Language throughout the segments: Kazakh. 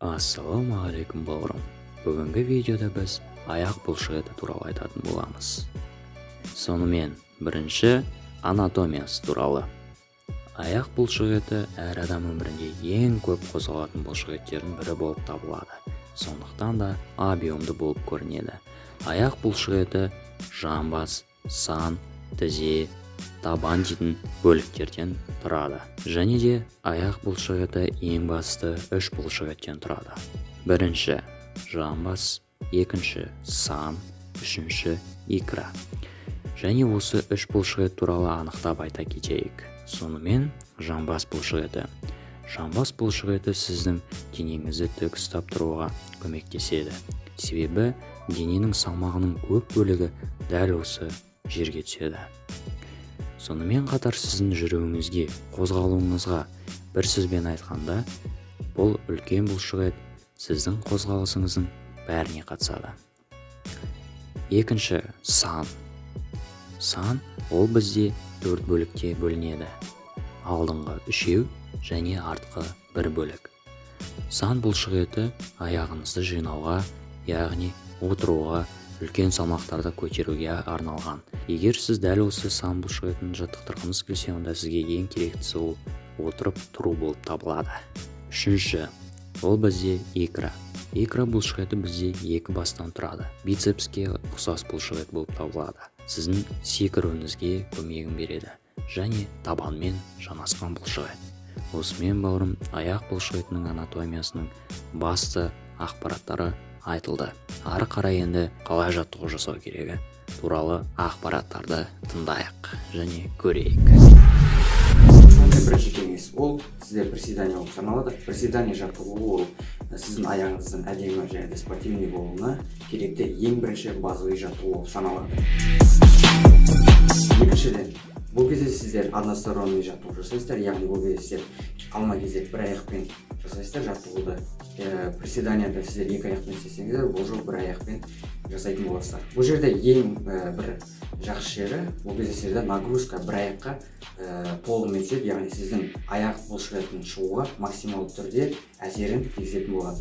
Ассалаумағалейкум бауырым. Бүгінгі видеода біз аяқ бұлшықеті туралы айтатын боламыз. Сонымен бірінші анатомиясы туралы. Аяқ бұлшықеті әр адам өмірінде ең көп қозғалатын бұлшықеттердің бірі болып табылады. Сондықтан да абиомды болып көрінеді. Аяқ бұлшықеті жамбас, сан, тізе, табан дейтін бөліктерден тұрады. Және де аяқ бұлшықеті ең басты үш бұлшықеттен тұрады. Бірінші жамбас, екінші сан, үшінші икра. Және осы үш бұлшықет туралы анықтап айта кетейік. Сонымен жамбас бұлшықеті. Жамбас бұлшықеті сіздің денеңізді тік ұстап тұруға көмектеседі. Себебі дененің салмағының көп бөлігі дәл осы жерге түседі. Сонымен қатар сіздің жүруіңізге, қозғалуыңызға бір сөзбен айтқанда, бұл үлкен бұлшықет сіздің қозғалысыңыздың бәріне қатысады. Екінші сан. Сан ол бізде 4 бөлікке бөлінеді. Алдыңғы 3 және артқы 1 бөлік. Сан бұлшықеті аяғыңызды жинауға, яғни отыруға, үлкен салмақтарды көтеруге арналған. Егер сіз дәл осы сан бұлшықетін жаттықтырғыңыз келсе, онда сізге ең керектісі ол отырып тұру болып табылады. Үшінші, ол бізде икра. Икра бұлшықеті бізде екі бастан тұрады. Бицепске ұқсас бұлшықет болып табылады. Сіздің секіруіңізге көмегін береді. Және табанмен жанасқан бұлшықет. Осымен бауырым, аяқ бұлшықетінің анатомиясының басты ақпараттары айтылды. Ары қарай енді қалай жаттығу жасау керегі туралы ақпараттарды тыңдайық және көрейік. Бірінші кеңес ол сізде приседание болып саналады. Приседание жаттығуы ол сіздің аяғыңыздың әдемі және спортивный болуына керекті ең бірінші базовый жаттығу болып саналады. Екіншіден, бұл кезде сіздер односторонний жаттығу жасайсыздар, яғни бұл кезде сіздер алма кезек бір аяқпен жасайсыздар жаттығуды. Приседанияда сіздер екі аяқпен істесеңіздер, бұл жол бір аяқпен жасайтын боласыздар. Бұл жерде ең бір жақсы жері, бұл кезде сіздерде нагрузка бір аяққа толығымен түседі, яғни сіздің аяқ бұлшықетінің шығуға максималды түрде әсерін тигізетін болады.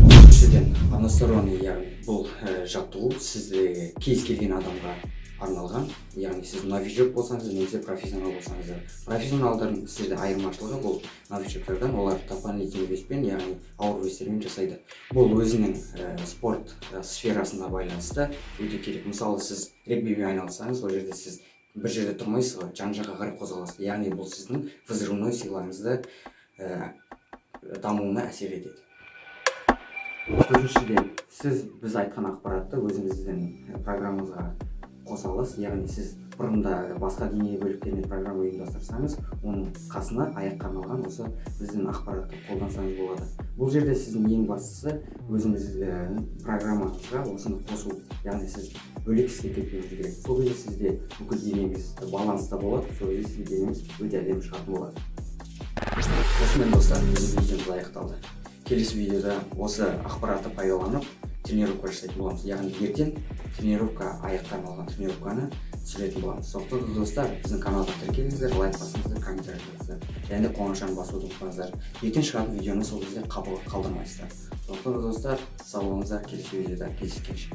Үшіншіден, односторонний, яғни бұл жаттығу сізде кез келген адамға арналған, яғни сіз новичок болсаңыз, немесе профессионал болсаңыз. Профессионалдардың сізде айырмашылығы бұл новичоктардан, олар дополнительный веспен, яғни ауыр вестермен жасайды. Бұл өзінің спорт сферасына байланысты өте керек. Мысалы, сіз регбимен айналыссаңыз, ол жерде сіз бір жерде тұрмайсыз, жан-жаққа қарай қозғаласыз. Яғни бұл сіздің взрывной силаңызды дамуына әсер етеді. Төртіншіден, сіз біз айтқан ақпаратты өзіңіздің программаңызға қоса аласыз, яғни сіз бұрында басқа дене бөліктеріне программа ұйымдастырсаңыз, оның қасына аяққа арналған осы біздің ақпаратты қолдансаңыз болады. Бұл жерде сіздің ең бастысы өзіңіздің программаңызға осыны қосу, яғни сіз бөлек іске кетпеуіңіз керек. Сол кезде сізде бүкіл денеңіз баланста болады, сол кезде сіздің денеңіз өте әдемі шығатын болады. Осымен достар, біздің видеомыз аяқталды. Келесі видеода осы ақпаратты пайдаланып тренировка жасайтын боламыз. Яғни ертең тренировка аяққа арналған тренировканы түсіретін боламыз. Сондықтан достар, біздің каналға тіркеліңіздер, лайк басыңыздар, комментарий жазыңыздар, және де қоңырауын басуды ұмытпаңыздар. Ертең шығатын видеоны сол кезде қалдырмайсыздар. Сондықтан достар, сау болыңыздар, келесі видеода кездескенше.